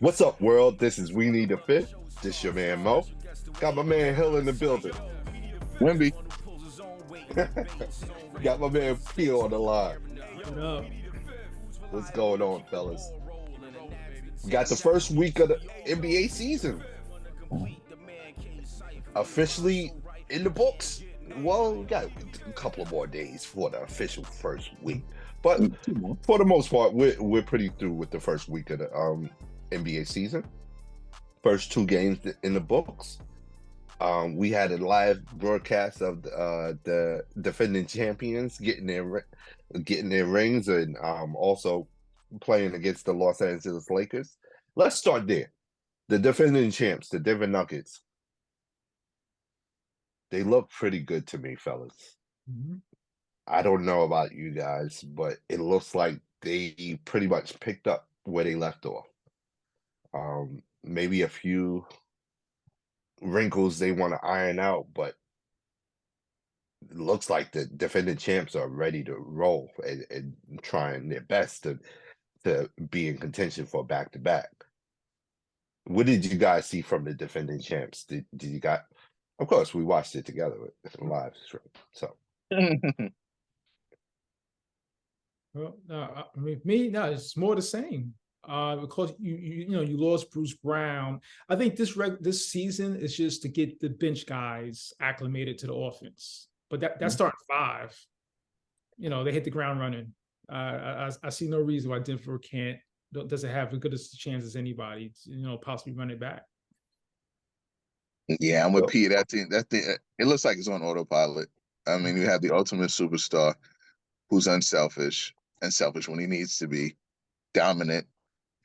What's up, world? This is We Need a Fit. This your man Mo. Got my man Hill in the building. Wimby. Got my man Pio on the line. What up? What's going on, fellas? We got the first week of the NBA season officially in the books. Well, we got a couple of more days for the official first week, but for the most part, we're pretty through with the first week of the NBA season. First two games in the books. We had a live broadcast of the defending champions getting their rings and also playing against the Los Angeles Lakers. Let's start there. The defending champs, the Denver Nuggets. They look pretty good to me, fellas. Mm-hmm. I don't know about you guys, but it looks like they pretty much picked up where they left off. Maybe a few wrinkles they want to iron out, but it looks like the defending champs are ready to roll and trying their best to be in contention for back to back. What did you guys see from the defending champs? Did you got? Of course, we watched it together with live stream. So, Well, no, I mean, me, no, it's more the same. Because you lost Bruce Brown. I think this season is just to get the bench guys acclimated to the offense. But that's starting five. They hit the ground running. I see no reason why Denver doesn't have as good a chance as anybody to, possibly run it back. Yeah, I'm with Pete. It looks like it's on autopilot. I mean, you have the ultimate superstar who's unselfish and selfish when he needs to be, dominant,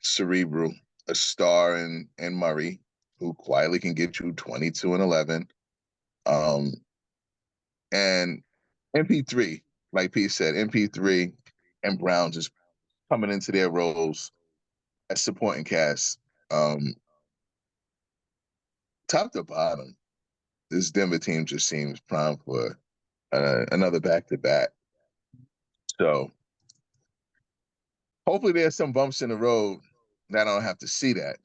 cerebral, a star in Murray, who quietly can get you 22 and 11. And MP3, like Pete said, MP3 and Brown just coming into their roles as supporting cast. Top to bottom, this Denver team just seems prime for another back-to-back. So hopefully there's some bumps in the road that I don't have to see that.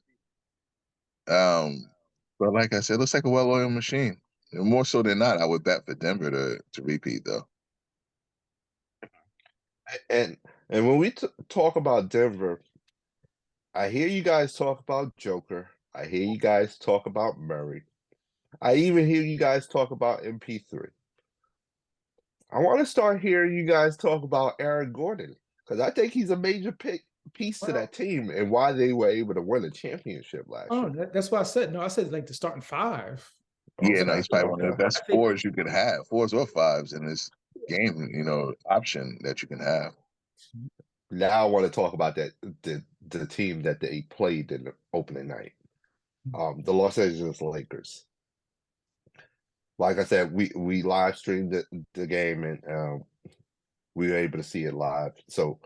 But like I said, it looks like a well-oiled machine. And more so than not, I would bet for Denver to repeat, though. and when we talk about Denver, I hear you guys talk about Joker. I hear you guys talk about Murray. I even hear you guys talk about MP3. I want to start hearing you guys talk about Aaron Gordon because I think he's a major piece to that team and why they were able to win a championship last year. That's what I said. No, I said like the starting five. Yeah, no, he's probably one of the best think- fours you could have, fours or fives in this game, option that you can have. Now I want to talk about the team that they played in the opening night, the Los Angeles Lakers. Like I said, we live streamed the game and we were able to see it live. So,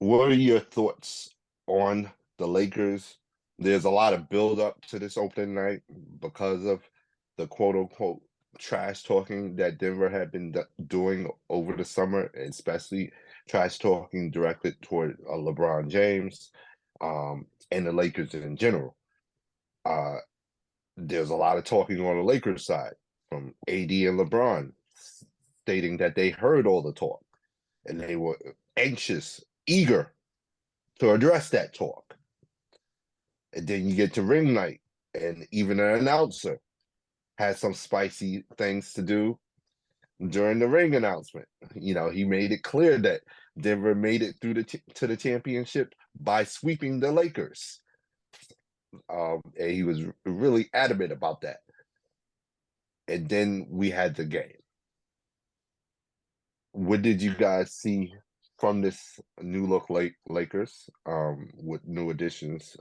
what are your thoughts on the Lakers? There's a lot of build up to this opening night because of the quote unquote trash talking that Denver had been doing over the summer, especially trash talking directed toward LeBron James and the Lakers in general. There's a lot of talking on the Lakers side from AD and LeBron stating that they heard all the talk and they were anxious, eager to address that talk. And then you get to ring night, and even an announcer has some spicy things to do during the ring announcement. He made it clear that Denver made it through to the championship by sweeping the Lakers. And he was really adamant about that. And then we had the game. What did you guys see from this new look Lakers with new additions?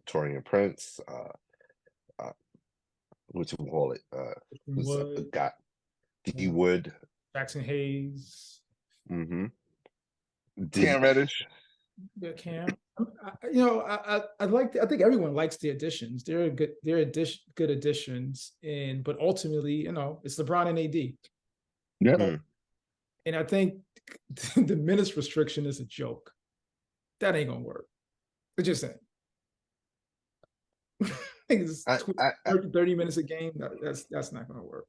Torian Prince, what you call it? Got D Wood, Jackson Hayes. Mm-hmm. Cam Reddish. Yeah, Cam. I think everyone likes the additions. They're good additions, but ultimately, it's LeBron and AD. Yeah. And I think the minutes restriction is a joke. That ain't gonna work. It's just saying. think it's I, I, I, 30 minutes a game. That's not going to work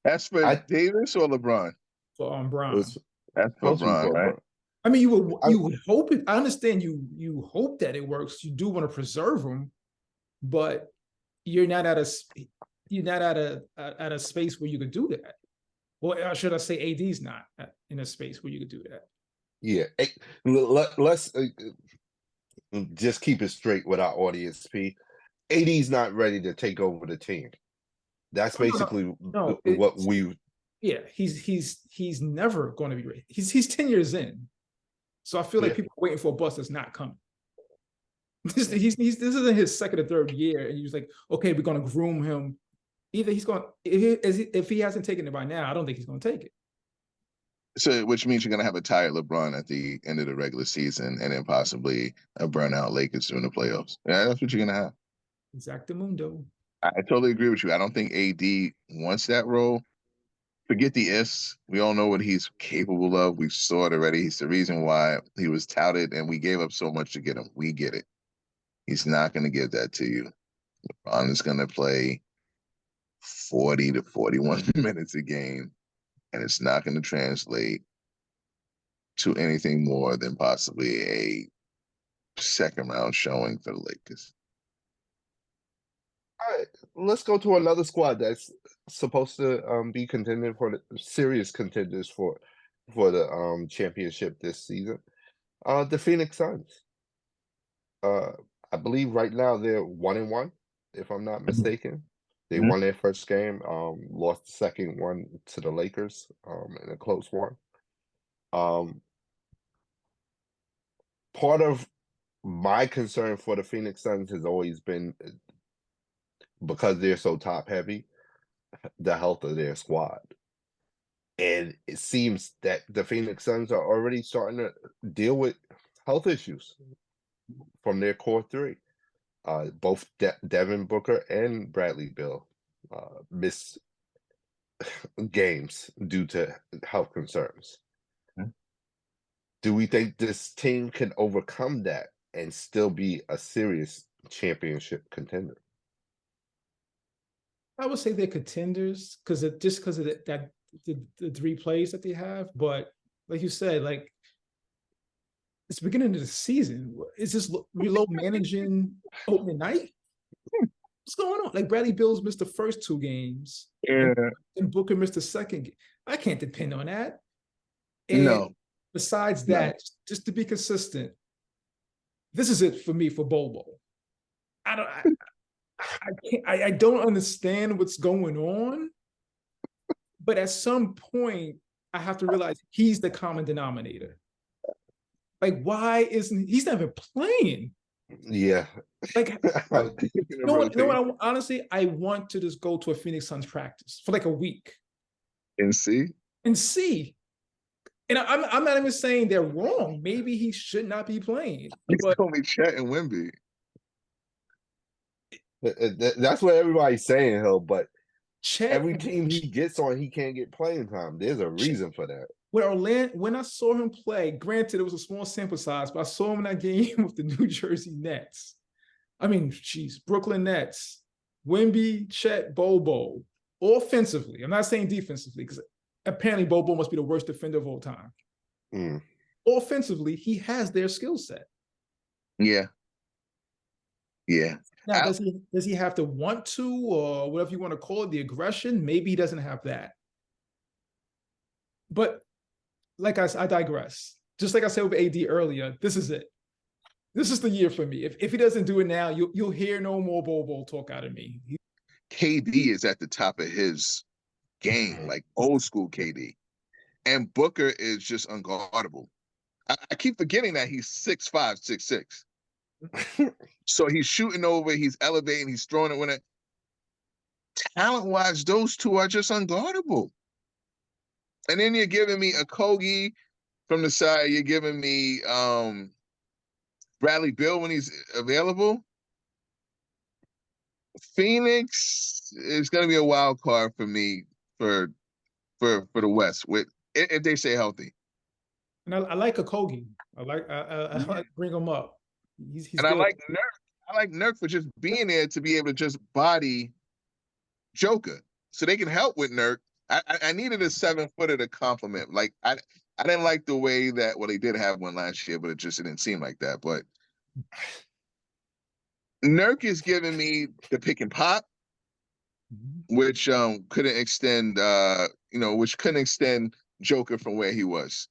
That's for I Davis or LeBron? for Bron. it's That's for supposed to be LeBron, for right? LeBron. I mean, I, you would hope it. I understand you hope that it works. You do want to preserve them, but you're not at a space where you could do that. Or should I say, AD's not in a space where you could do that. yeah. Let's just keep it straight with our audience. AD's not ready to take over the team. That's Oh, basically no, what we. Yeah, he's never going to be ready. He's 10 years in, so I feel like people are waiting for a bus that's not coming. This isn't his second or third year, and he's like, okay, we're going to groom him. Either he's going if he hasn't taken it by now, I don't think he's going to take it. So, which means you're going to have a tired LeBron at the end of the regular season, and then possibly a burnout Lakers during the playoffs. Yeah, that's what you're going to have. Exactamundo. I totally agree with you. I don't think AD wants that role. Forget the ifs. We all know what he's capable of. We saw it already. He's the reason why he was touted, and we gave up so much to get him. We get it. He's not going to give that to you. LeBron is going to play 40 to 41 minutes a game, and it's not going to translate to anything more than possibly a second round showing for the Lakers. All right, let's go to another squad that's supposed to be contending for the serious contenders for the championship this season. The Phoenix Suns. I believe right now they're 1-1, if I'm not mistaken. They won their first game, lost the second one to the Lakers, in a close one. Part of my concern for the Phoenix Suns has always been, because they're so top heavy, the health of their squad. And it seems that the Phoenix Suns are already starting to deal with health issues from their core three. Both Devin Booker and Bradley Beal miss games due to health concerns. Do we think this team can overcome that and still be a serious championship contender? I would say they're contenders because of the three plays that they have. But like you said, like it's the beginning of the season. Is this reload managing opening night? What's going on? Like Bradley Beal's missed the first two games, and Booker missed the second game. I can't depend on that. And no. Besides that, just to be consistent, this is it for me for Bobo. I don't understand what's going on, but at some point I have to realize he's the common denominator. Like, why isn't he's not even playing? Yeah. Like, honestly, I want to just go to a Phoenix Suns practice for like a week and see. And I'm not even saying they're wrong. Maybe he should not be playing. It's going to be Chet and Wemby. That's what everybody's saying, Hill, but Chet, every team he gets on, he can't get playing time. There's a reason for that. When I saw him play, granted it was a small sample size, but I saw him in that game with the New Jersey Nets. Brooklyn Nets, Wemby, Chet, Bobo, offensively. I'm not saying defensively, because apparently Bobo must be the worst defender of all time. Offensively, he has their skill set. Yeah. Now, does he have to want to, or whatever you want to call it, the aggression? Maybe he doesn't have that. But like I digress. Just like I said with AD earlier, this is it. This is the year for me. If he doesn't do it now, you'll hear no more Bobo talk out of me. KD is at the top of his game, like old school KD. And Booker is just unguardable. I keep forgetting that he's 6'5", 6'6". So he's shooting over, he's elevating, he's throwing it when it. Talent-wise, those two are just unguardable. And then you're giving me a Kogi from the side. You're giving me Bradley Beal when he's available. Phoenix is going to be a wild card for me for the West if they stay healthy. And I like Okogie. I like bring him up. He's and good. I like Nurk. I like Nurk for just being there to be able to just body Joker, so they can help with Nurk. I needed a 7-footer to compliment. Like I didn't like the way that they did have one last year, but it didn't seem like that. But Nurk is giving me the pick and pop, which couldn't extend which couldn't extend Joker from where he was.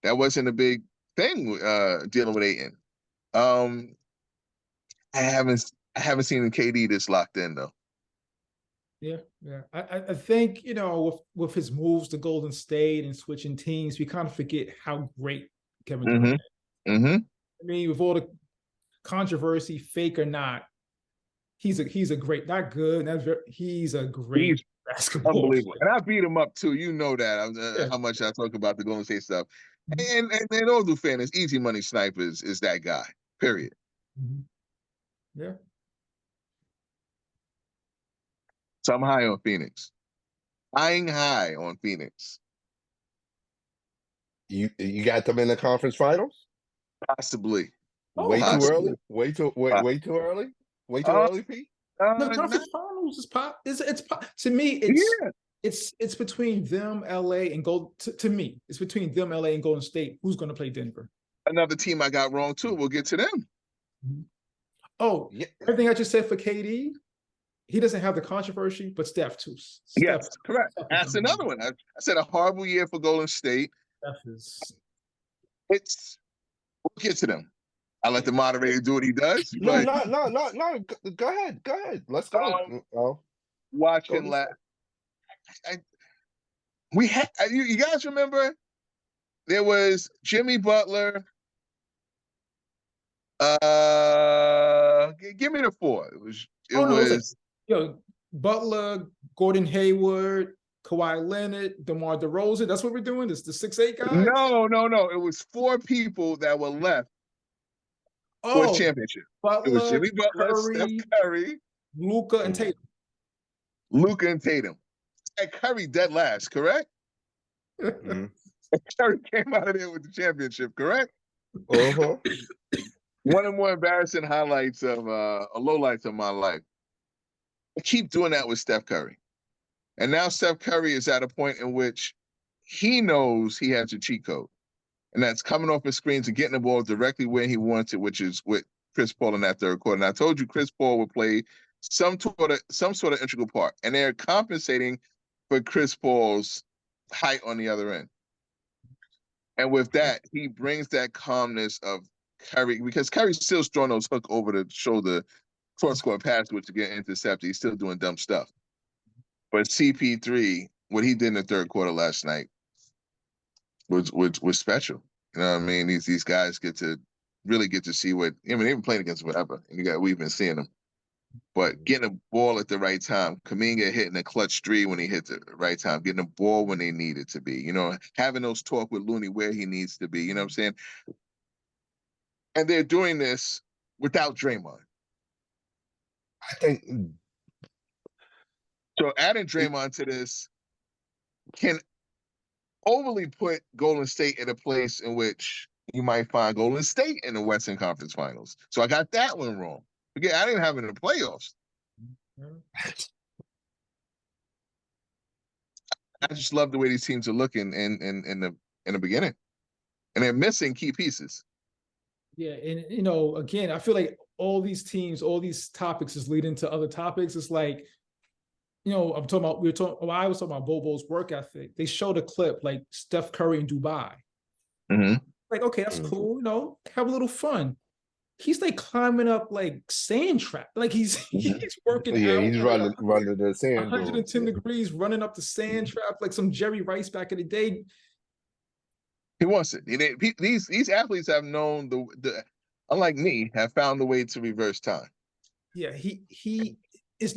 That wasn't a big thing dealing with Ayton. I haven't seen KD this locked in though. Yeah. I think, with his moves to Golden State and switching teams, we kind of forget how great Kevin Durant is. I mean, with all the controversy, fake or not, he's a great, not good, he's a great basketball unbelievable. player. And I beat him up too. You know that how much I talk about the Golden State stuff. And all due fairness, easy money snipers is that guy. Period. Yeah. So I'm high on Phoenix. Flying high on Phoenix. You got them in the conference finals? Possibly. Way too early? Way too early? Way too early, Pete? No, conference finals is pop. It's pop. To me, it's between them, LA, and Golden. To me, it's between them, LA, and Golden State. Who's going to play Denver? Another team I got wrong too. We'll get to them. Oh, yeah. Everything I just said for KD, he doesn't have the controversy, but Steph too. Yes, correct. That's another one. I said a horrible year for Golden State. We'll get to them. I let the moderator do what he does. No. Go ahead. Let's go. Watching last. We had you guys remember there was Jimmy Butler. Give me the 4. It was Butler, Gordon Hayward, Kawhi Leonard, DeMar DeRozan. That's what we're doing. This the 6'8" guys. No. It was 4 people that were left for a championship. Butler, it was Jimmy Butler, Curry, Steph Curry, Luka, and Tatum. And Curry dead last, correct? Curry came out of there with the championship, correct? One of the more embarrassing highlights of lowlights of my life. I keep doing that with Steph Curry. And now Steph Curry is at a point in which he knows he has a cheat code. And that's coming off his screens and getting the ball directly where he wants it, which is with Chris Paul in that third quarter. And I told you Chris Paul would play some sort of integral part. And they're compensating for Chris Paul's height on the other end. And with that, he brings that calmness of Curry, because Curry's still throwing those hook over the shoulder cross-court pass, which to get intercepted. He's still doing dumb stuff. But CP3, what he did in the third quarter last night was special. You know what I mean? These guys really get to see what, they've been playing against whatever, and we've been seeing them. But getting a ball at the right time, Kuminga hitting a clutch 3 when he hit the right time, getting a ball when they need it to be, having those talk with Looney where he needs to be, you know what I'm saying? And they're doing this without Draymond. I think so. Adding Draymond to this can overly put Golden State in a place in which you might find Golden State in the Western Conference Finals. So I got that one wrong. Again, I didn't have it in the playoffs. I just love the way these teams are looking in the beginning, and they're missing key pieces. Yeah, and again, I feel like all these teams, all these topics is leading to other topics. It's like, I was talking about Bobo's work ethic. They showed a clip like Steph Curry in Dubai. Like, okay, that's cool. Have a little fun. He's like climbing up like sand trap. Like he's working. Yeah, out, he's running the sand. 110 degrees, running up the sand trap like some Jerry Rice back in the day. He wants it. These athletes have known the unlike me, have found the way to reverse time. Yeah, he is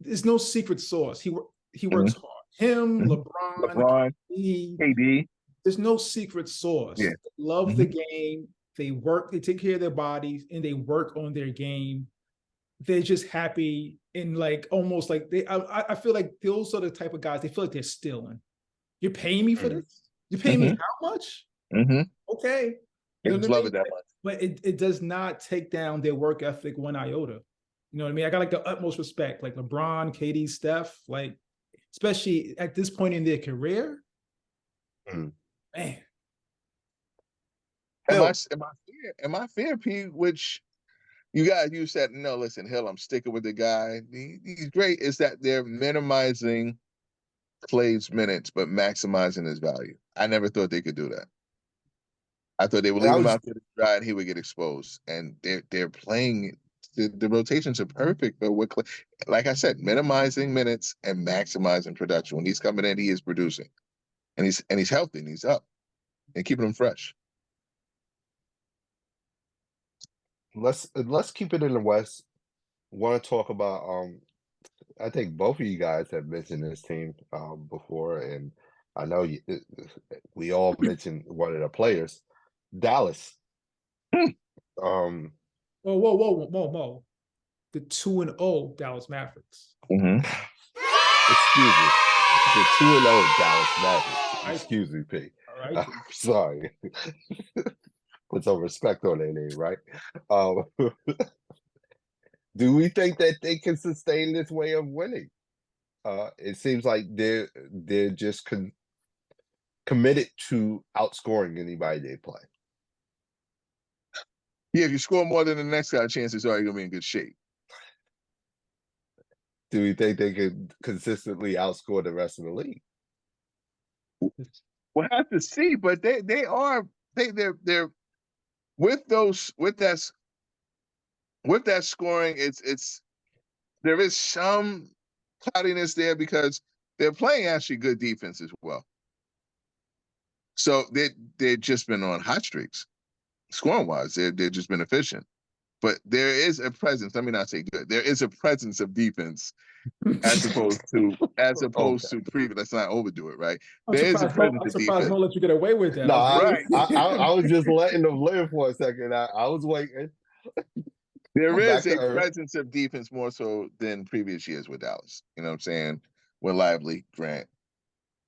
there's no secret sauce. He works hard. Him, LeBron, KD. There's no secret sauce. Yeah. They love the game. They work. They take care of their bodies and they work on their game. They're just happy and like almost like I feel like those are the type of guys. They feel like they're stealing. You're paying me for this. You're paying me how much? Okay. I just love it that much. but it does not take down their work ethic one iota. You know what I mean? I got like the utmost respect, like LeBron, KD, Steph, like especially at this point in their career. Mm. Man, Am I fair, P? Which you said no. Listen, Hill, I'm sticking with the guy. He's great. Is that they're minimizing Clay's minutes but maximizing his value? I never thought they could do that. I thought they would leave him out there to dry and he would get exposed. And they're playing. The rotations are perfect, but with Clay, like I said, minimizing minutes and maximizing production. When he's coming in, he is producing, and he's healthy and he's up and keeping him fresh. Let's keep it in the West. Want to talk about I think both of you guys have mentioned this team before, and I know we all mentioned one of the players, Dallas. whoa, whoa, whoa, whoa, whoa. The 2-0 Dallas Mavericks. Mm-hmm. Excuse me. The 2-0 Dallas Mavericks. Excuse me, P. All right. Sorry. Put some respect on their name, right? Do we think that they can sustain this way of winning? It seems like they're just committed to outscoring anybody they play. Yeah, if you score more than the next guy, chances are you're gonna be in good shape. Do we think they can consistently outscore the rest of the league? We'll have to see, but they're with that scoring, there is some cloudiness there because they're playing actually good defense as well. So they've just been on hot streaks, scoring wise. They've just been efficient. But there is a presence. Let me not say good. There is a presence of defense as opposed to previous. Let's not overdo it, right? I'm There is a presence I'm of surprised defense. no let you get away with that. No, Right. I was just letting them live for a second. I was waiting. There is a presence of defense more so than previous years with Dallas. You know what I'm saying? With Lively, Grant.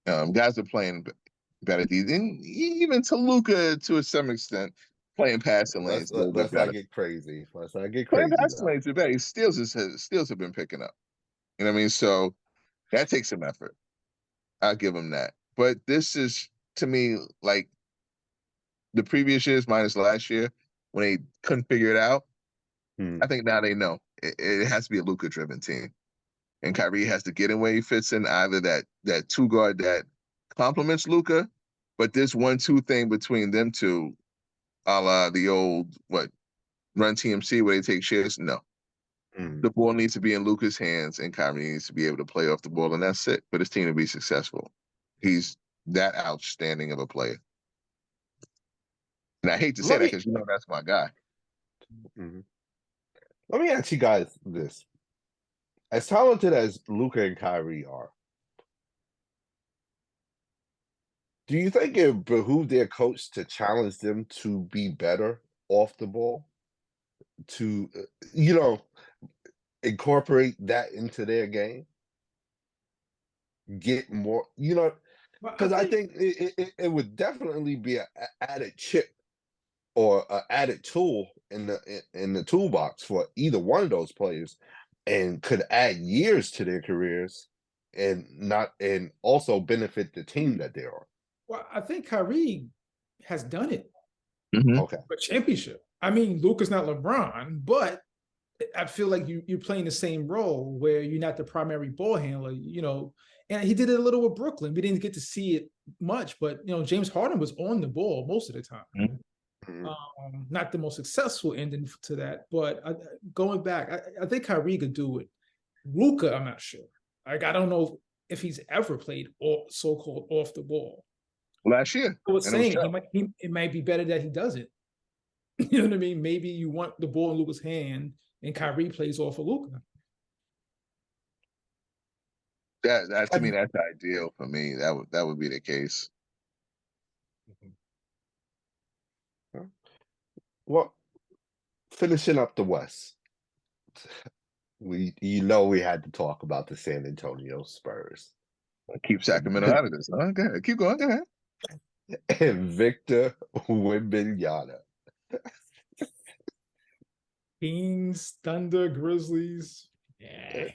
Guys are playing better defense. And even to Luka, to some extent, playing passing lanes a little bit Let's better. not get crazy. Let's not get Playing crazy. passing lanes are better. Steals have been picking up. You know what I mean? So that takes some effort. I'll give them that. But this is, to me, like the previous years minus last year when they couldn't figure it out. I think now they know it has to be a Luka-driven team, and Kyrie has to get in where he fits in. Either that two guard that complements Luka, but this 1-2 thing between them two, a la the old Run TMC where they take shares. No, the ball needs to be in Luka's hands, and Kyrie needs to be able to play off the ball, and that's it for this team to be successful. He's that outstanding of a player, and I hate to say that because that's my guy. Let me ask you guys this. As talented as Luka and Kyrie are, do you think it behooved their coach to challenge them to be better off the ball? To, incorporate that into their game? Get more, because I think it would definitely be an added chip or an added tool in the toolbox for either one of those players, and could add years to their careers and also benefit the team that they're on. Well, I think Kyrie has done it. Okay. For championship. I mean, Luka's not LeBron, but I feel like you're playing the same role where you're not the primary ball handler, and he did it a little with Brooklyn. We didn't get to see it much, but James Harden was on the ball most of the time. Not the most successful ending to that, but going back, I think Kyrie could do it. Luka, I'm not sure. Like, I don't know if he's ever played so-called off the ball. Last year, I was saying it might be better that he does it. You know what I mean? Maybe you want the ball in Luka's hand, and Kyrie plays off of Luka. That to me, that's ideal for me. That would be the case. Well, finishing up the West, we had to talk about the San Antonio Spurs. Keep Sacramento out of this. Go ahead. Keep going. Go ahead. And Victor Wembanyama. Kings, Thunder, Grizzlies, yeah,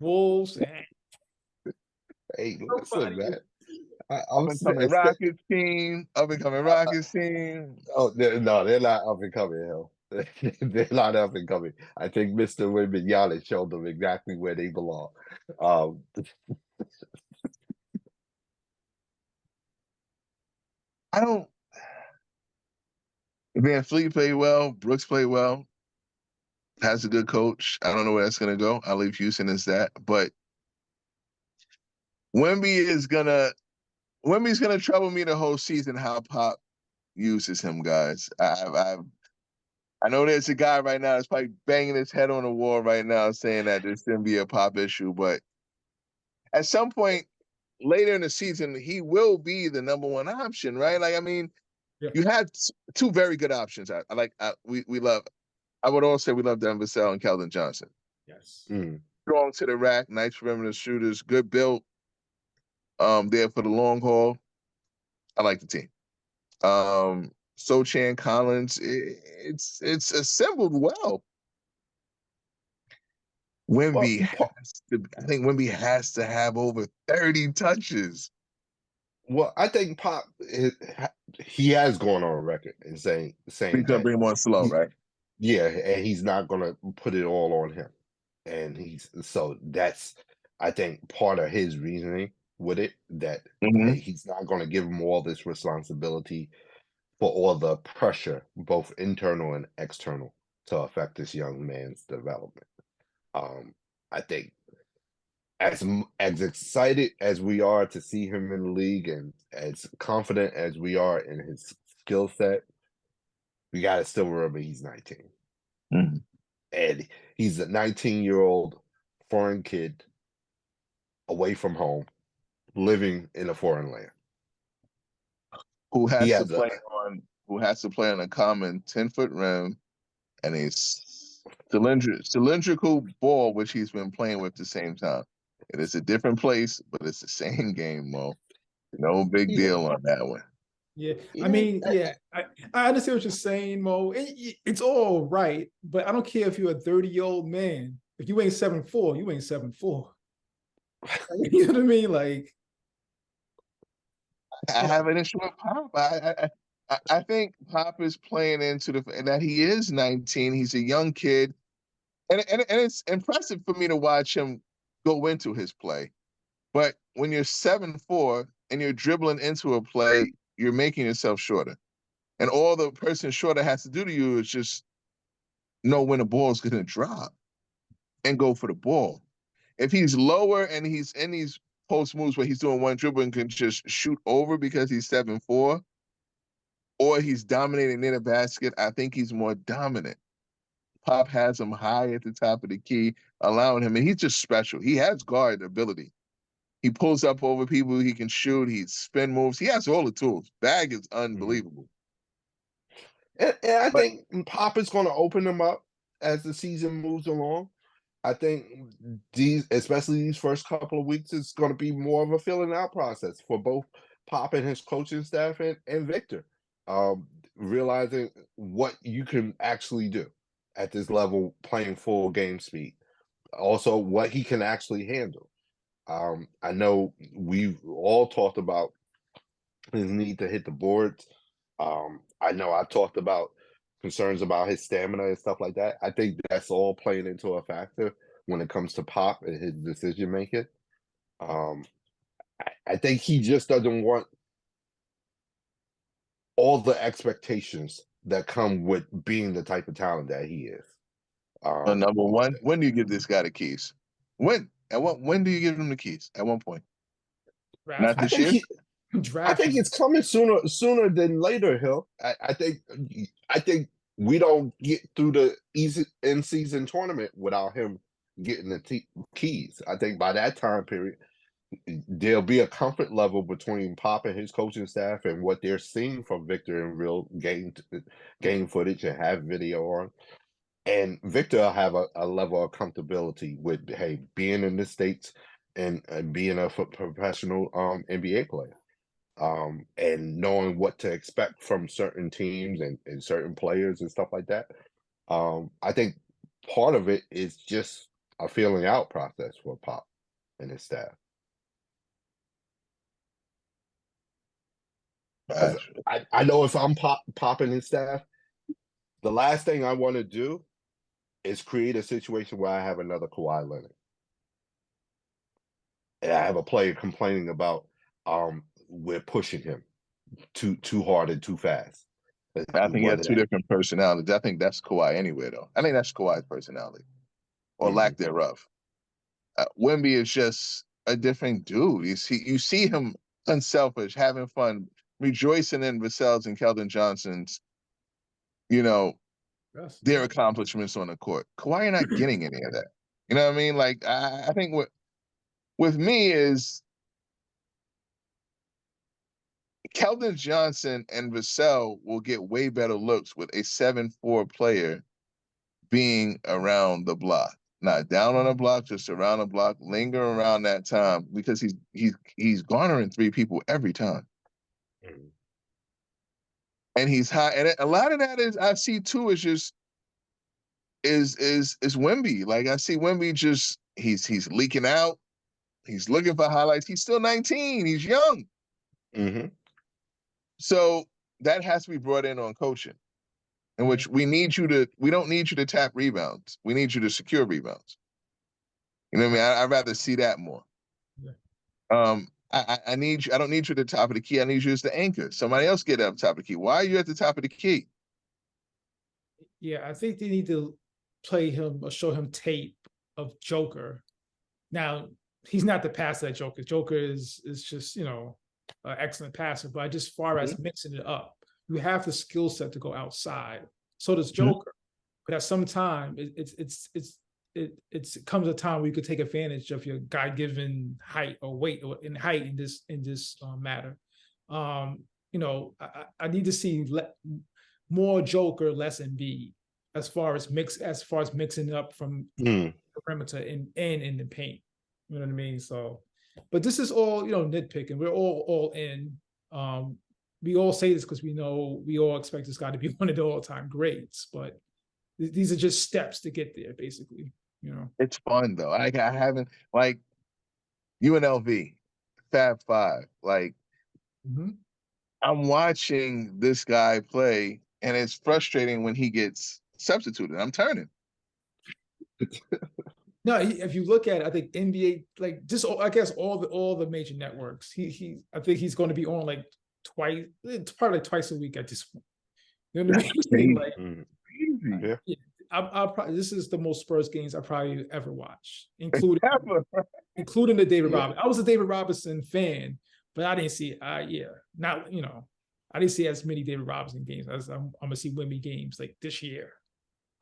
Wolves. Hey, listen, Nobody. man. Up I'm and coming saying, Rockets team. Up and coming Rockets team. oh no, they're not up and coming, hell. They're not up and coming. I think Mr. Wembanyama showed them exactly where they belong. Um, I don't. Van Fleet played well. Brooks played well. Has a good coach. I don't know where that's gonna go. I'll leave Houston as that. But Wemby's gonna trouble me the whole season. How Pop uses him, guys. I know there's a guy right now that's probably banging his head on the wall right now saying that this shouldn't be a Pop issue, but at some point later in the season, he will be the number one option, right? Like, I mean, Yeah. you had two very good options. We love. I would all say we love Denver Vassell and Keldon Johnson. Yes. Strong to the rack, nice perimeter shooters, good build. There for the long haul. I like the team. Sochan Collins, it's assembled well. well, I think Wemby has to have over 30 touches. well, I think Pop he has gone on record and saying He's gonna that bring him on slow, right? yeah, and he's not gonna put it all on him. And that's I think part of his reasoning with it that Mm-hmm. hey, he's not gonna give him all this responsibility for all the pressure, both internal and external, to affect this young man's development. I think as excited as we are to see him in the league and as confident as we are in his skill set, we got to still remember he's 19. Mm-hmm. And he's a 19-year-old foreign kid away from home, living in a foreign land. Who He has to has a play on a common 10-foot rim and a cylindrical ball, which he's been playing with at the same time. It is a different place, but it's the same game, Mo. No big yeah, deal on that one. Yeah, I yeah, mean, yeah, I understand what you're saying, Mo. It's all right, but I don't care if you're a 30-year-old man. If you ain't 7'4", you ain't 7'4". You know what I mean? Like, I have an issue with Pop. I think Pop is playing into that he is 19. He's a young kid, and it's impressive for me to watch him go into his play. But when you're 7'4" and you're dribbling into a play, you're making yourself shorter. And all the person shorter has to do to you is just know when the ball's going to drop and go for the ball. If he's lower and he's in these post moves where he's doing one dribble and can just shoot over because he's 7'4", or he's dominating near the basket, I think he's more dominant. Pop has him high at the top of the key, allowing him, and he's just special. He has guard ability. He pulls up over people. He can shoot. He spin moves. He has all the tools. Bag is unbelievable. and I But think Pop is going to open them up as the season moves along. I think especially these first couple of weeks, it's going to be more of a filling out process for both Pop and his coaching staff and Victor. Realizing what you can actually do at this level, playing full game speed. Also, what he can actually handle. I know we've all talked about his need to hit the boards. I know I've talked about concerns about his stamina and stuff like that. I think that's all playing into a factor when it comes to Pop and his decision making. I think he just doesn't want all the expectations that come with being the type of talent that he is. number one, when do you give this guy the keys? When? When do you give him the keys? At one point? Not I this think year? I think it's coming sooner than later, Hill. I think we don't get through the in season tournament without him getting the keys. I think by that time period, there'll be a comfort level between Pop and his coaching staff and what they're seeing from Victor in real game footage and have video on. And Victor will have a level of comfortability with being in the States and being a professional NBA player. And knowing what to expect from certain teams and certain players and stuff like that. I think part of it is just a feeling out process for Pop and his staff. 'Cause Gotcha. I know if I'm popping his staff, the last thing I want to do is create a situation where I have another Kawhi Leonard. And I have a player complaining about we're pushing him too hard and too fast. I think he has Whether two that, different personalities. I think that's Kawhi anyway, though. I think that's Kawhi's personality or lack therereof. Wemby is just a different dude. You see him unselfish, having fun, rejoicing in Vassell's and Keldon Johnson's, their accomplishments on the court. Kawhi, you're not getting any of that. You know what I mean? Like I think with me is Keldon Johnson and Vassell will get way better looks with a 7'4" player being around the block. Not down on the block, just around the block, linger around that time because he's garnering 3 people every time. And he's high. And a lot of that is I see too is just is Wemby. Like I see Wemby just he's leaking out. He's looking for highlights. He's still 19. He's young. Mm-hmm. So that has to be brought in on coaching, in which we don't need you to tap rebounds. We need you to secure rebounds. You know what I mean? I'd rather see that more. Yeah. I need you. I don't need you at the top of the key. I need you as the anchor. Somebody else get up top of the key. Why are you at the top of the key? Yeah, I think they need to play him or show him tape of Joker. Now, he's not the passer that Joker. Joker is just, an excellent passer, but just far as mixing it up, you have the skill set to go outside. So does Joker. But at some time, it comes a time where you could take advantage of your God-given height or weight or in height in this matter. I need to see more Joker, less Embiid, as far as mixing it up from the perimeter and in the paint. You know what I mean? So, but this is all nitpicking. We're all in. We all say this because we know we all expect this guy to be one of the all-time greats, but these are just steps to get there, basically. It's fun though. I haven't like UNLV, Fab Five. Like I'm watching this guy play, and it's frustrating when he gets substituted. I'm turning. No, if you look at it, I think NBA, like just I guess all the major networks, I think he's going to be on like probably twice a week at this point. You know what I mean? Like, yeah, I'll probably, this is the most Spurs games I probably ever watched, including the David Robinson. I was a David Robinson fan, but I didn't see I didn't see as many David Robinson games as I'm gonna see Wemby games like this year.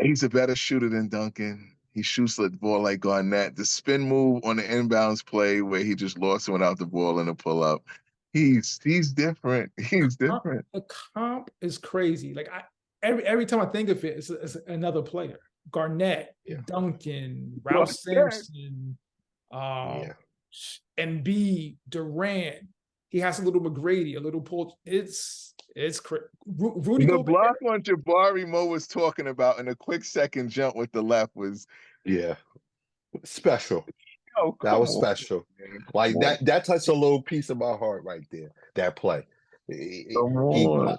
He's a better shooter than Duncan. He shoots the ball like Garnett. The spin move on the inbounds play where he just lost one out the ball in a pull up. He's different. He's different. The comp is crazy. Like every time I think of it, it's another player. Garnett, Duncan, Ralph Sampson, Embiid, Durant. He has a little McGrady, a little Paul. It's crazy. Rudy the block on Jabari Mo was talking about in a quick second jump with the left was special. That was special. Like that touched a little piece of my heart right there. That play. He blocked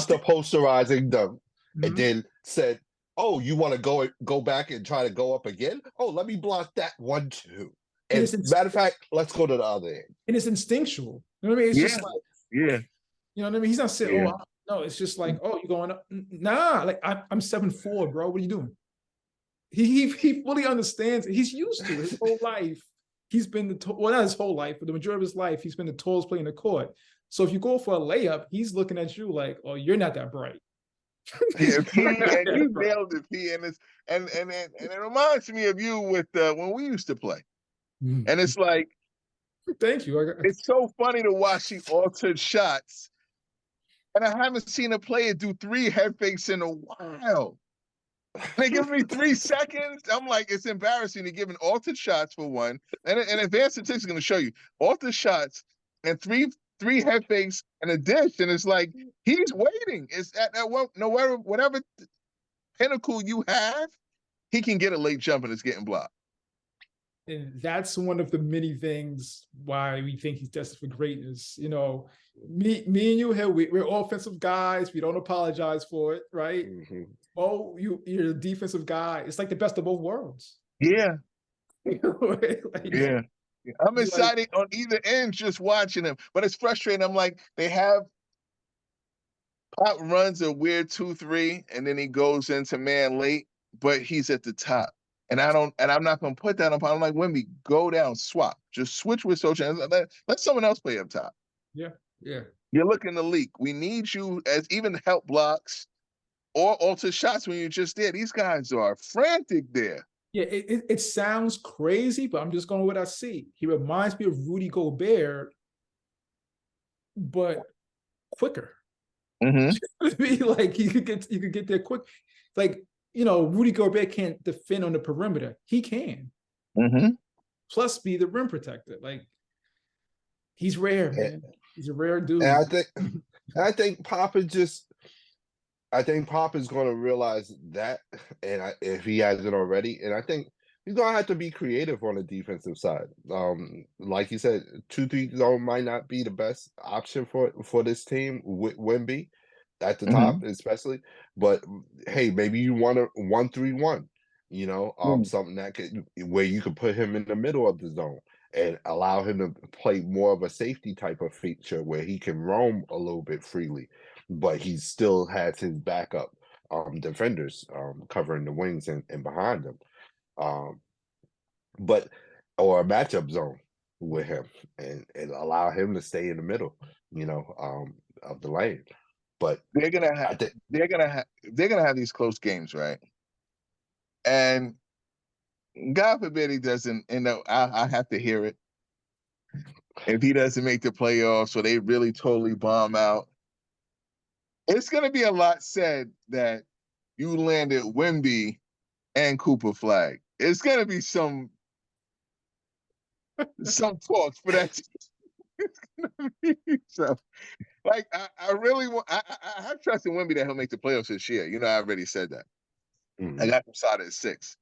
the posterizing dunk and then said, "Oh, you want to go back and try to go up again? Oh, let me block that one too." And matter of fact, let's go to the other end. And it's instinctual. You know what I mean? It's just like, you know what I mean? He's not saying, no, it's just like, you're going up. Nah, like I'm 7'4", bro. What are you doing? He fully understands it. He's used to it. His whole life. He's been not his whole life, but the majority of his life, he's been the tallest player in the court. So if you go for a layup, he's looking at you like, oh, you're not that bright. And you nailed it, P. And it reminds me of you with when we used to play. And it's like, thank you. It's so funny to watch the altered shots. And I haven't seen a player do 3 head fakes in a while. They give me 3 seconds. I'm like, it's embarrassing to give an altered shots for one. And advanced statistics is going to show you altered shots and three head fakes and a dish. And it's like, he's waiting. It's at whatever pinnacle you have, he can get a late jump and it's getting blocked. And that's one of the many things why we think he's destined for greatness. You know, me and you here, we're offensive guys. We don't apologize for it, right? Mhm. Oh, you're a defensive guy. It's like the best of both worlds. Yeah. Like, Yeah. I'm like- excited on either end just watching him, but it's frustrating. I'm like, they have Pop runs a weird 2-3, and then he goes into man late, but he's at the top. And I'm not gonna put that on. I'm like, Wemby, go down, swap. Just switch with Sochan. Let someone else play up top. Yeah. You're looking to leak. We need you as even help blocks or alter shots when you're just there. These guys are frantic there. Yeah, it sounds crazy, but I'm just going with what I see. He reminds me of Rudy Gobert, but quicker. Mm-hmm. Like you could get there quick. Like, you know, Rudy Gobert can't defend on the perimeter. He can. Mm-hmm. Plus be the rim protector. Like, he's rare, man. He's a rare dude. And I think Pop is going to realize that, and if he hasn't already, and I think he's going to have to be creative on the defensive side. Like you said, 2-3 zone might not be the best option for this team with Wemby at the top, especially. But hey, maybe you want a 1-3-1, you know, something that could where you could put him in the middle of the zone and allow him to play more of a safety type of feature where he can roam a little bit freely, but he still has his backup defenders covering the wings and behind him. But or a matchup zone with him and allow him to stay in the middle, you know, of the lane. But they're gonna have these close games, right? And God forbid he doesn't, you know, I have to hear it. If he doesn't make the playoffs or they really totally bomb out, it's going to be a lot said that you landed Wemby and Cooper Flag. It's going to be some talks for that. So, like, I really want. I have trust in Wemby that he'll make the playoffs this year. You know, I already said that. I got him started at 6.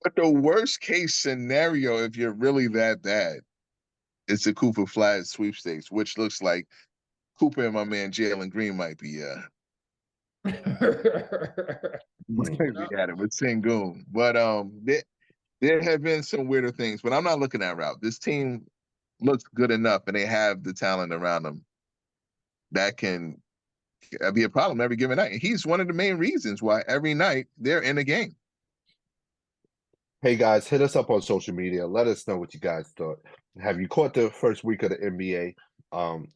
But the worst case scenario, if you're really that bad, is the Cooper Flag sweepstakes, which looks like Cooper and my man Jalen Green might be at it with Sengun. But there have been some weirder things, but I'm not looking that route. This team looks good enough, and they have the talent around them that can be a problem every given night. And he's one of the main reasons why every night they're in a game. Hey guys, hit us up on social media. Let us know what you guys thought. Have you caught the first week of the NBA?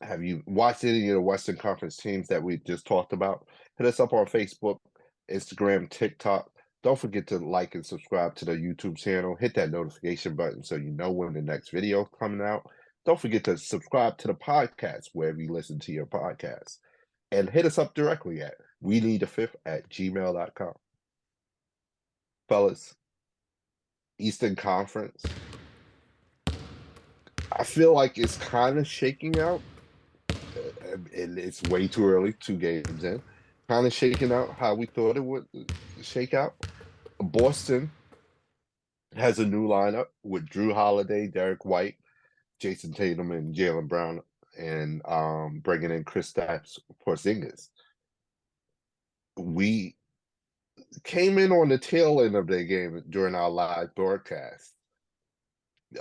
Have you watched any of the Western Conference teams that we just talked about? Hit us up on Facebook, Instagram, TikTok. Don't forget to like and subscribe to the YouTube channel. Hit that notification button so you know when the next video is coming out. Don't forget to subscribe to the podcast wherever you listen to your podcast. And hit us up directly at weneedafifth@gmail.com. Fellas, Eastern Conference, I feel like it's kind of shaking out, and it's way too early, 2 games in. Kind of shaking out how we thought it would shake out. Boston has a new lineup with Drew Holiday, Derek White, Jason Tatum, and Jaylen Brown, and bringing in Kristaps Porzingis. We came in on the tail end of their game during our live broadcast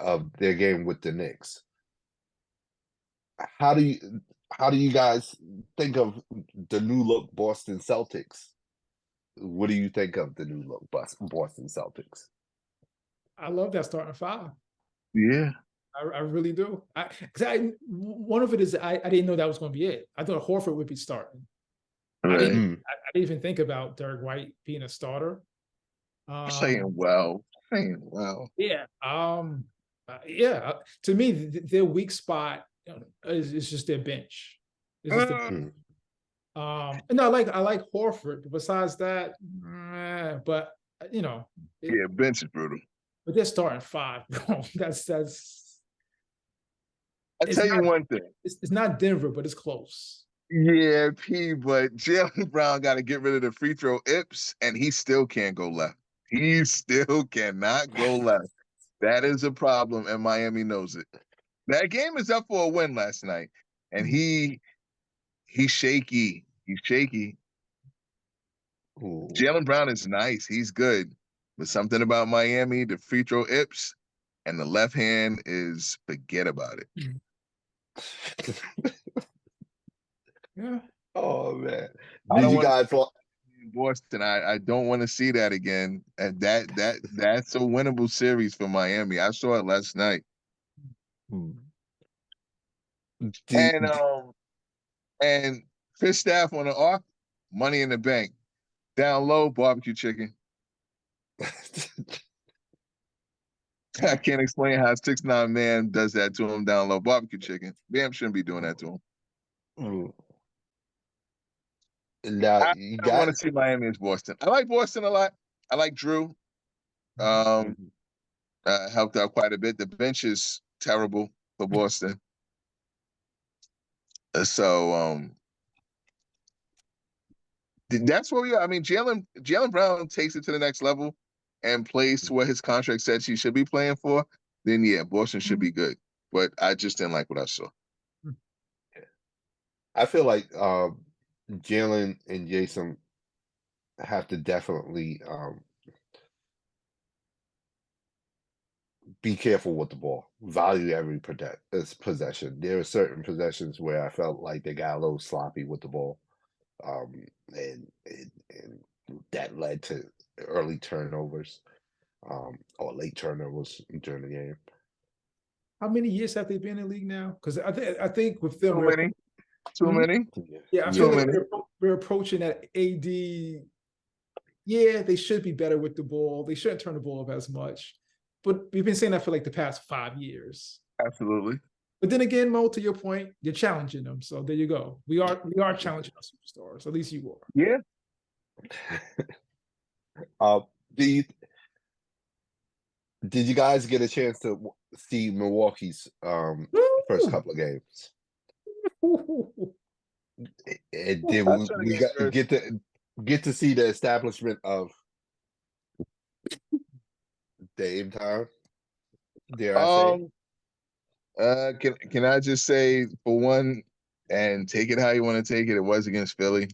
of their game with the Knicks. How do you guys think of the new look Boston Celtics? What do you think of the new look Boston Celtics? I love that starting 5. Yeah. I really do. One of it is I didn't know that was going to be it. I thought Horford would be starting. Right. I didn't even think about Derek White being a starter. Playing well. Yeah. Yeah. To me, their weak spot is just their bench. It's just and I like Horford. But besides that, but you know, bench is brutal. But they're starting 5. That's. I tell you one thing. It's not Denver, but it's close. Yeah, P, but Jaylen Brown got to get rid of the free throw ips, and he still can't go left. He still cannot go left. That is a problem, and Miami knows it. That game is up for a win last night, and he's shaky. He's shaky. Ooh. Jaylen Brown is nice. He's good. But something about Miami, the free throw ips, and the left hand is forget about it. Yeah. Oh man. I Did don't you want guys to Boston. I don't want to see that again. And that's a winnable series for Miami. I saw it last night. did, And Chris Staff on the arc, money in the bank. Down low, barbecue chicken. I can't explain how a 6'9" man does that to him down low. Barbecue chicken. Bam shouldn't be doing that to him. Now I you don't want got to see Miami as Boston. I like Boston a lot. I like Drew. Helped out quite a bit. The bench is terrible for Boston. So that's where we are. I mean, Jaylen Brown takes it to the next level and plays to what his contract said she should be playing for. Then yeah, Boston should be good. But I just didn't like what I saw. I feel like Jalen and Jason have to definitely be careful with the ball. Value every possession. There are certain possessions where I felt like they got a little sloppy with the ball, and that led to early turnovers, or late turnovers during the game. How many years have they been in the league now? Because I think with them, Too many. Yeah, I feel like we're approaching that AD. Yeah, they should be better with the ball. They shouldn't turn the ball up as much. But we've been saying that for like the past 5 years. Absolutely. But then again, Mo, to your point, you're challenging them. So there you go. We are challenging our superstars. At least you are. Yeah. Did you guys get a chance to see Milwaukee's first couple of games? And did we get to see the establishment of Dame time? Dare I say? Can I just say for one, and take it how you want to take it, it was against Philly.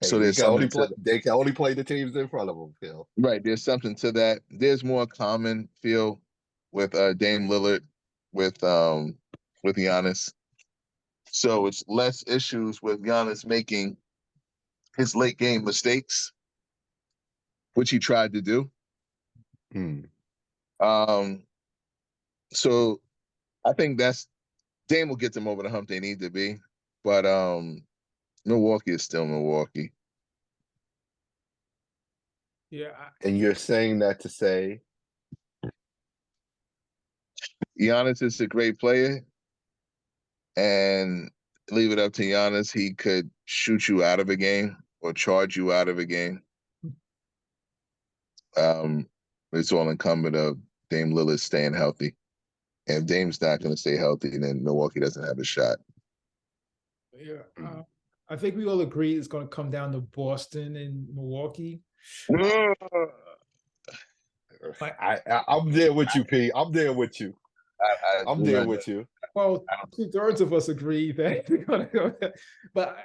So they can only play the teams in front of them, Phil. Right. There's something to that. There's more common feel with Dame Lillard with Giannis. So it's less issues with Giannis making his late game mistakes, which he tried to do. So I think Dame will get them over the hump they need to be. But Milwaukee is still Milwaukee. Yeah. And you're saying that to say Giannis is a great player, and leave it up to Giannis. He could shoot you out of a game or charge you out of a game. It's all incumbent of Dame Lillard staying healthy. And if Dame's not going to stay healthy, then Milwaukee doesn't have a shot. Yeah. I think we all agree it's going to come down to Boston and Milwaukee. I'm there with you, P. I'm there with you. I'm there with you. Well, 2/3 of us agree that we're going to go. But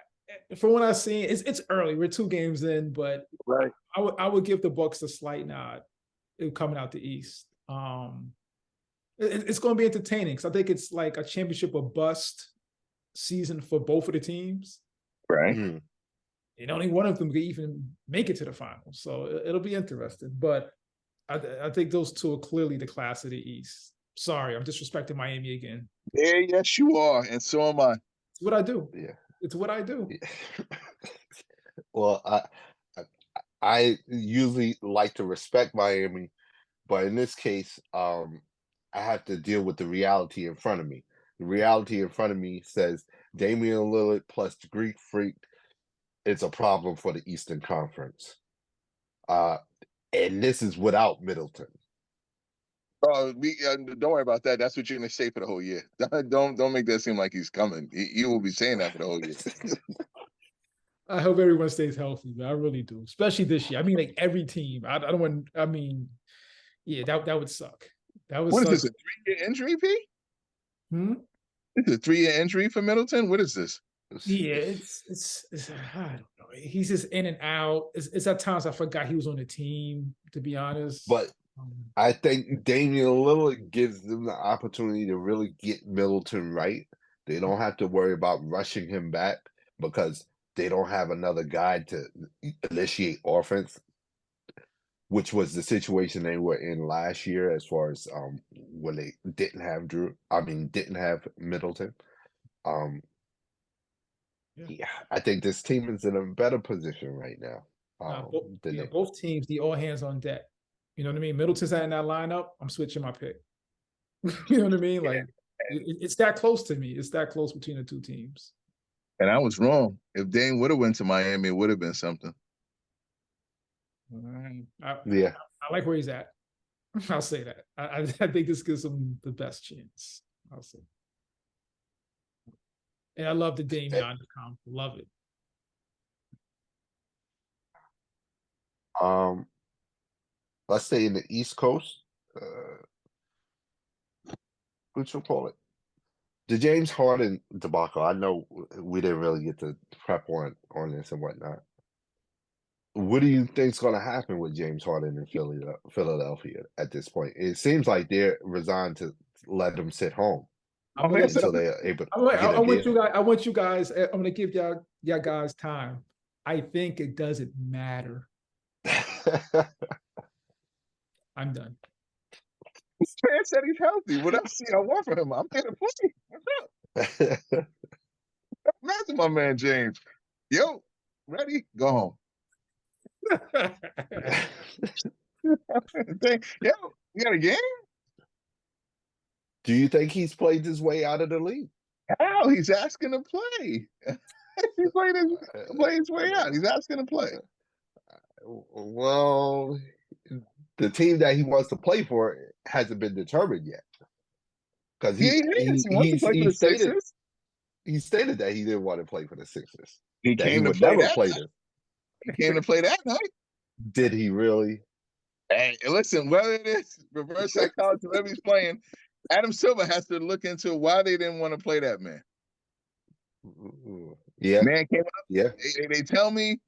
from what I've seen, it's early. We're 2 games in, but right. I would give the Bucks a slight nod coming out the East. It's going to be entertaining because I think it's like a championship or bust season for both of the teams. Right. And only one of them can even make it to the finals. So it'll be interesting. But I think those two are clearly the class of the East. Sorry, I'm disrespecting Miami again. Yeah, yes, you are. And so am I. It's what I do. Yeah. It's what I do. Yeah. Well, I usually like to respect Miami, but in this case, I have to deal with the reality in front of me. The reality in front of me says Damian Lillard plus the Greek Freak, it's a problem for the Eastern Conference. And this is without Middleton. Oh, don't worry about that. That's what you're gonna say for the whole year. Don't make that seem like he's coming. You will be saying that for the whole year. I hope everyone stays healthy, man. I really do, especially this year. I mean, like every team. I don't want. I mean, yeah, that would suck. That would What is suck. this? A 3-year injury, P? Hmm? This is a 3-year injury for Middleton. What is this? Yeah, it's I don't know. He's just in and out. It's at times I forgot he was on the team, to be honest. But I think Damian Lillard gives them the opportunity to really get Middleton right. They don't have to worry about rushing him back because they don't have another guy to initiate offense, which was the situation they were in last year as far as when they didn't have didn't have Middleton. Yeah, I think this team is in a better position right now. Than they. Both teams need all hands on deck. You know what I mean? Middleton's not in that lineup. I'm switching my pick. You know what I mean? Like it's that close to me. It's that close between the two teams. And I was wrong. If Dame would have went to Miami, it would have been something. I like where he's at. I'll say that. I think this gives him the best chance. I'll say. And I love the Dame Giannis comp. Love it. Let's say in the East Coast, what you call it? The James Harden debacle. I know we didn't really get to prep on this and whatnot. What do you think's going to happen with James Harden in Philadelphia at this point? It seems like they're resigned to let him sit home until they're able to I want you guys. I'm going to give y'all guys time. I think it doesn't matter. I'm done. This man said he's healthy. What else I want from him? I'm here to play. What's up? Imagine my man James. Yo, ready? Go home. Yo, you got a game? Do you think he's played his way out of the league? Hell, he's asking to play. He's playing his way out. He's asking to play. Well, the team that he wants to play for hasn't been determined yet. Because he stated that he didn't want to play for the Sixers. He that came he to would play never that play night. this. He came to play that night. Did he really? Hey, listen, whether it is reverse psychology, whatever he's playing, Adam Silver has to look into why they didn't want to play that man. Yeah. Man came up. Yeah. They tell me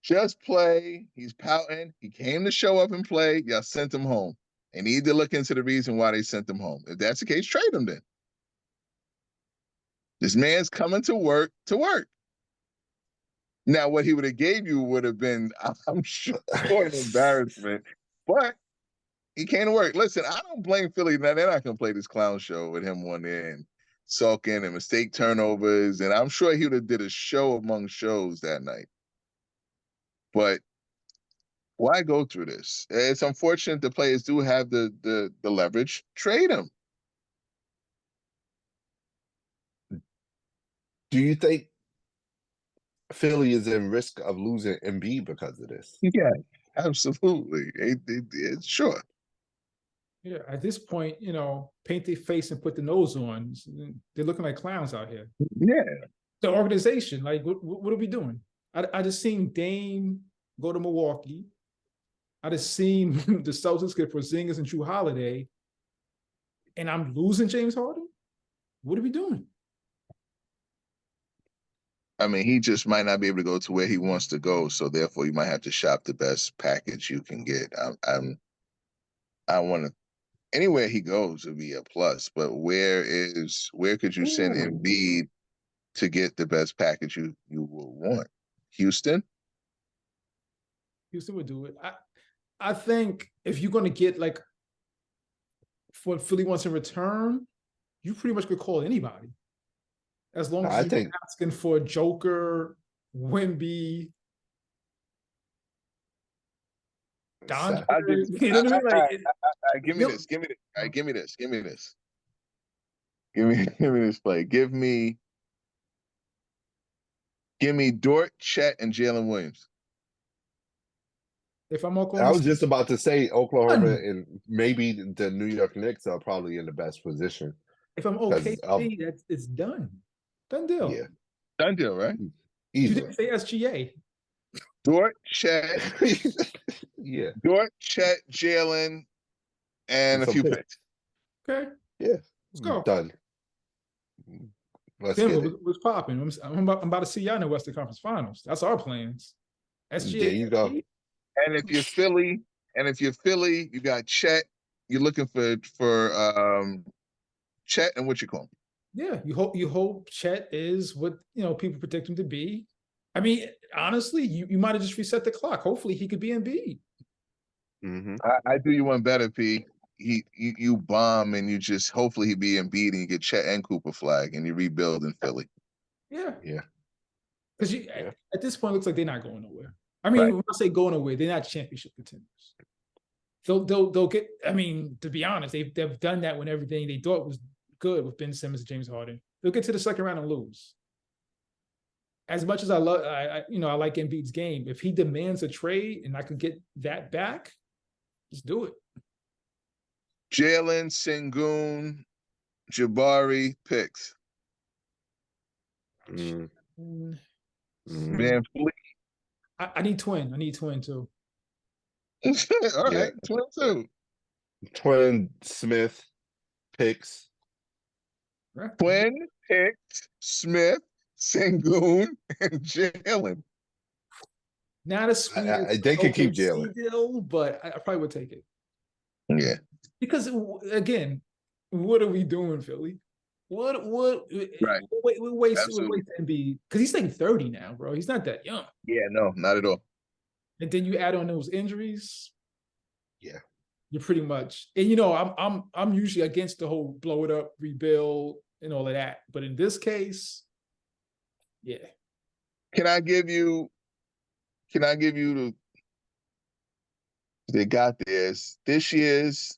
just play. He's pouting. He came to show up and play. Y'all sent him home. They need to look into the reason why they sent him home. If that's the case, trade him then. This man's coming to work. Now, what he would have gave you would have been, I'm sure, an embarrassment. But he came to work. Listen, I don't blame Philly. Now, they're not going to play this clown show with him on there and sulking and mistake turnovers. And I'm sure he would have did a show among shows that night. But why go through this? It's unfortunate the players do have the leverage. Trade him. Do you think Philly is in risk of losing Embiid because of this? Yeah, absolutely. Sure. Yeah, at this point, paint their face and put the nose on. They're looking like clowns out here. Yeah. The organization, like, what are we doing? I just seen Dame go to Milwaukee. I just seen the Celtics get Porzingis and Drew Holiday, and I'm losing James Harden. What are we doing? I mean, he just might not be able to go to where he wants to go, so therefore you might have to shop the best package you can get. I want to anywhere he goes would be a plus, but where could you send Embiid to get the best package you will want? Houston? Houston would do it. I think if you're going to get like what Philly wants in return, you pretty much could call anybody. As long as you're asking for Joker, Wemby, Don. You know what I mean? Like, give me this. Give me this play. Give me Dort, Chet, and Jalen Williams. If I'm I Oklahoma was just about to say Oklahoma State, and maybe the New York Knicks are probably in the best position if I'm because of OKC, that's it's done. Done deal. yeah, Done deal, right? You easily. didn't say SGA. Dort, Chet, Yeah, Jalen, and a some few picks. picks. Okay, Yeah, let's go. done. Let's Denver get it. was popping. I'm about to see y'all in the Western Conference Finals. That's our plans. SGA. There you go. And if you're Philly, you got Chet. You're looking for Chet and what you call him. Yeah, you hope Chet is what people predict him to be. I mean, honestly, you might have just reset the clock. Hopefully, he could be Embiid. Mm-hmm. I do you one better, P. You bomb and you just hopefully he be Embiid and you get Chet and Cooper flag and you rebuild in Philly. Yeah, Yeah. because at this point, it looks like they're not going nowhere. I mean, Right. when I say going nowhere, they're not championship contenders. They'll get. I mean, to be honest, they've done that when everything they thought was good with Ben Simmons and James Harden. They'll get to the second round and lose. As much as I love, I like Embiid's game. If he demands a trade and I could get that back, just do it. Jalen, Sengun, Jabari picks. Mm. Mm, Van Fleet. I need twin. I need twin too. All right, Yeah. 22. Twin Smith picks. Twin picks Smith, Sengun, and Jalen. Not as sweet as They could keep OKC Jalen. deal, but I probably would take it. Yeah. Because again, what are we doing, Philly? What Right. we waste Absolutely. Embiid because he's like 30 now, bro. He's not that young. Yeah, no, not at all. And then you add on those injuries. Yeah. You're pretty much, and I'm usually against the whole blow it up, rebuild, and all of that. But in this case, yeah. Can I give you the they got this year's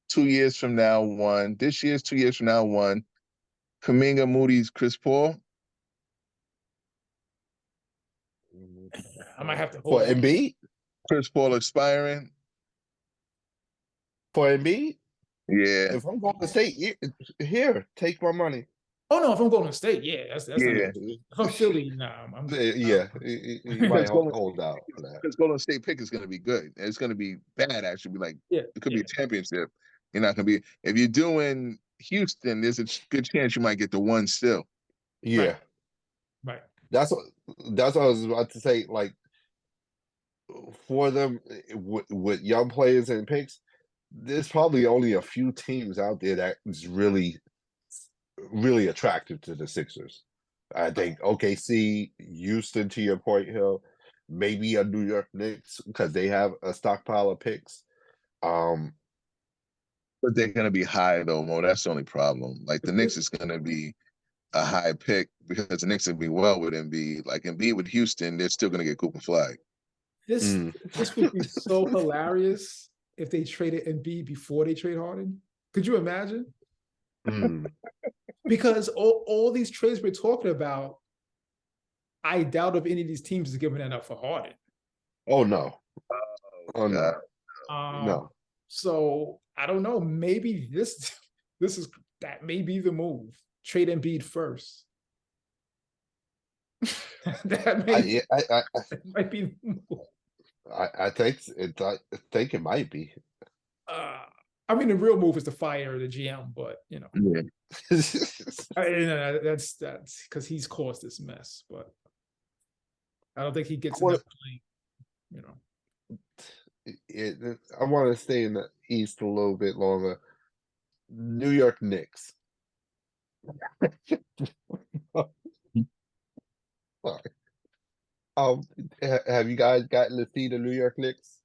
2 years from now one. This year's 2 years from now one. Kuminga, Moody's, Chris Paul. I might have to For hold on. Embiid? Chris Paul expiring. For Embiid? Yeah. If I'm going to state, here, take my money. Oh no, if I'm going to state, yeah, that's Yeah. not if I'm Philly, nah, I'm Yeah, you might hold out for that. Because Golden State pick is going to be good. It's going to be bad, actually. Like, yeah, it could be a championship. You're not going to be. If you're doing Houston, there's a good chance you might get the one still. Yeah. Right. That's what I was about to say. Like, for them with young players and picks, there's probably only a few teams out there that is really, really attractive to the Sixers. I think OKC, Houston, to your point, Hill, maybe a New York Knicks because they have a stockpile of picks. But they're going to be high, though, Mo. That's the only problem. Like, the Knicks is going to be a high pick because the Knicks will be well with Embiid. Like, Embiid with Houston, they're still going to get Cooper flag. This would be so hilarious if they traded Embiid before they trade Harden. Could you imagine? Because all these trades we're talking about, I doubt if any of these teams is giving that up for Harden. Oh no! Oh God. no! No. So I don't know. Maybe this is that may be the move. Trade Embiid first. That might be the move. I think it might be. I mean, the real move is to fire the GM, but Yeah. that's because he's caused this mess. But I don't think he gets enough blame. I want to stay in the East a little bit longer. New York Knicks. Sorry. Have you guys gotten to see the New York Knicks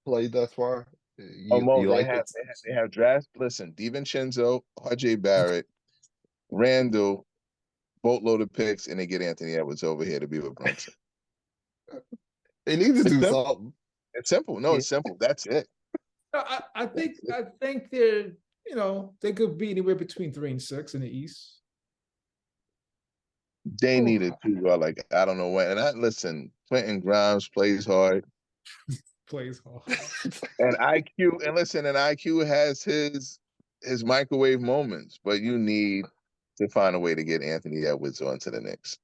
play thus far? They have draft. Listen, DiVincenzo, RJ Barrett, Randall, boatload of picks, and they get Anthony Edwards over here to be with Brunson. They need to do something. It's simple. No, it's simple. That's it. I think they're they could be anywhere between 3 and 6 in the East. They needed to like I don't know what. And listen, Quentin Grimes plays hard. Plays hard. And IQ, and listen, and IQ has his microwave moments, but you need to find a way to get Anthony Edwards onto the Knicks.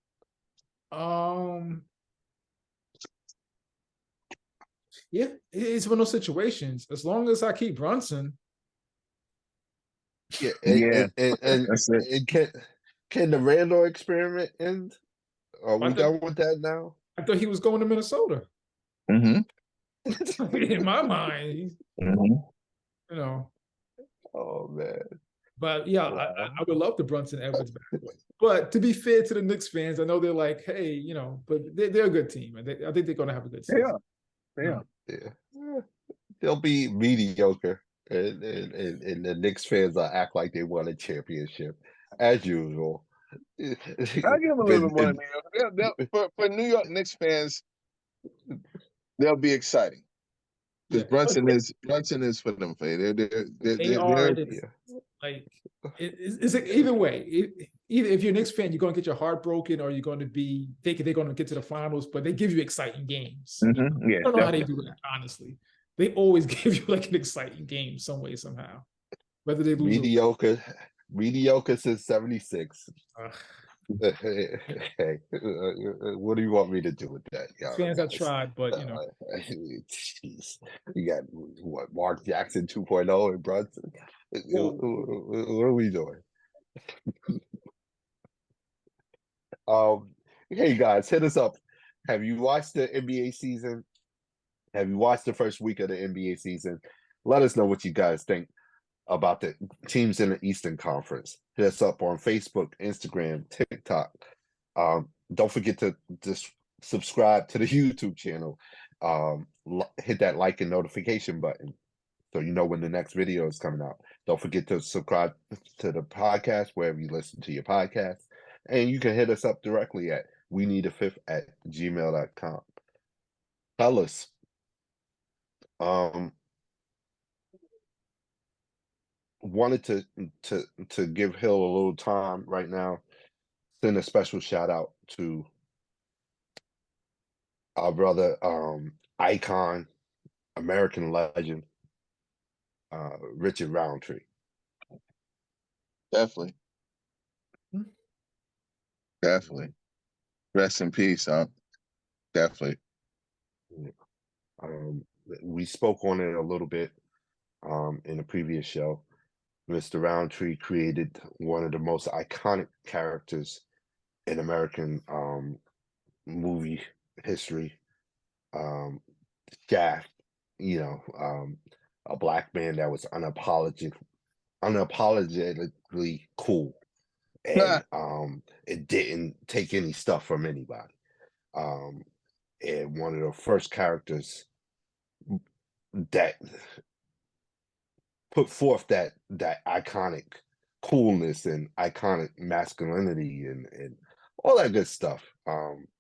Yeah, it's one of those situations. As long as I keep Brunson, Yeah, Yeah, and that's it. can the Randall experiment end? Are we done with that now? I thought he was going to Minnesota. Mm-hmm. In my mind, Mm-hmm. you know. Oh man. But yeah, Wow. I would love the Brunson Edwards backcourt. But to be fair to the Knicks fans, I know they're like, hey, you know, but they're a good team. I think they're going to have a good season. Yeah. Yeah. They'll be mediocre, and the Knicks fans will act like they won a championship as usual. I'll give them a little bit more than mediocre. For New York Knicks fans, they'll be exciting. Because Brunson is for them. They are. Like it's either way. Either if you're a Knicks fan, you're going to get your heart broken, or you're going to be thinking they're going to get to the finals. But they give you exciting games. Mm-hmm. Yeah, I don't know how they do that. Honestly, they always give you like an exciting game, some way, somehow. Whether they lose mediocre since '76. Hey, what do you want me to do with that? Fans have tried, but you know, jeez, you got what Mark Jackson 2.0 and Brunson. What are we doing? Hey guys, hit us up. Have you watched the NBA season? Have you watched the first week of the NBA season? Let us know what you guys think about the teams in the Eastern Conference. Hit us up on Facebook, Instagram, TikTok. Don't forget to just subscribe to the YouTube channel. Hit that like and notification button so you know when the next video is coming out. Don't forget to subscribe to the podcast wherever you listen to your podcast. And you can hit us up directly at weneedafifth@gmail.com. Fellas, wanted to give Hill a little time right now. Send a special shout out to our brother, icon, American legend, Richard Roundtree. Definitely. Definitely. Rest in peace, huh? Definitely. We spoke on it a little bit in a previous show. Mr. Roundtree created one of the most iconic characters in American movie history. Shaft, a black man that was unapologetically cool, and it didn't take any stuff from anybody. And one of the first characters that put forth that iconic coolness and iconic masculinity and all that good stuff,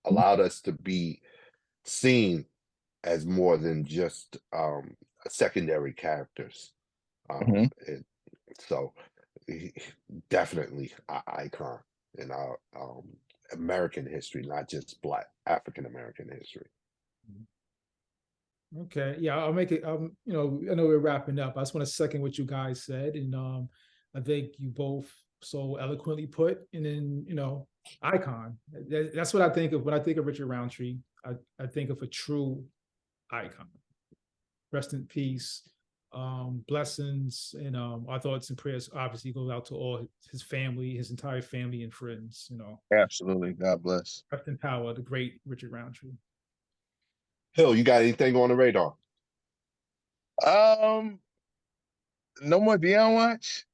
allowed us to be seen as more than just secondary characters. So definitely an icon in our American history, not just Black African American history. Okay, yeah, I'll make it. I know we're wrapping up. I just want to second what you guys said, and I think you both so eloquently put. And then icon. That's what I think of when I think of Richard Roundtree. I think of a true icon. Rest in peace. Blessings, and our thoughts and prayers obviously goes out to all his family, his entire family and friends. Absolutely. God bless. Rest in power, the great Richard Roundtree. Hill, you got anything on the radar? No more Deion watch.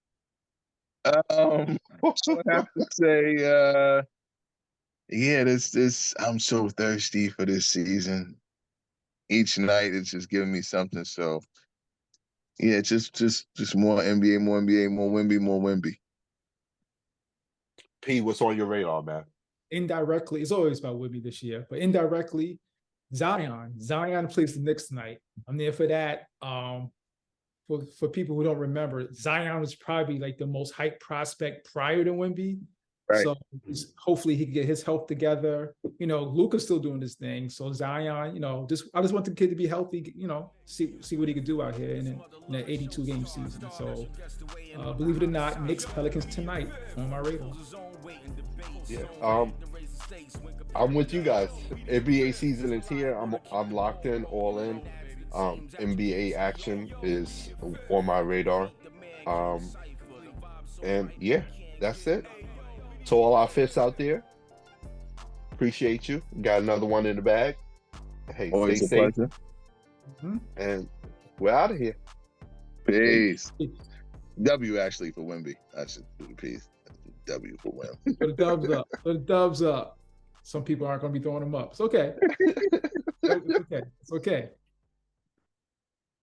I would have to say, this I'm so thirsty for this season. Each night it's just giving me something. So yeah, just more NBA, more NBA, more Wemby. P, what's on your radar, man? Indirectly, it's always about Wemby this year, but indirectly, Zion plays the Knicks tonight. I'm there for that. For people who don't remember, Zion was probably like the most hyped prospect prior to Wemby. Right. So hopefully he can get his health together. You know, Luka's still doing his thing. So Zion, you know, I just want the kid to be healthy. You know, see what he could do out here in an 82 game season. So believe it or not, Knicks Pelicans tonight on my radar. Yeah. I'm with you guys. NBA season is here. I'm locked in, all in. NBA action is on my radar. And yeah, that's it. To all our fifths out there, appreciate you. Got another one in the bag. Hey, Always stay a safe. pleasure. And we're out of here. Peace. W actually for Wimby. I should do the peace. W for Wimby. Put the dubs up. Put the dubs up. Some people aren't going to be throwing them up. It's okay. It's okay. It's okay.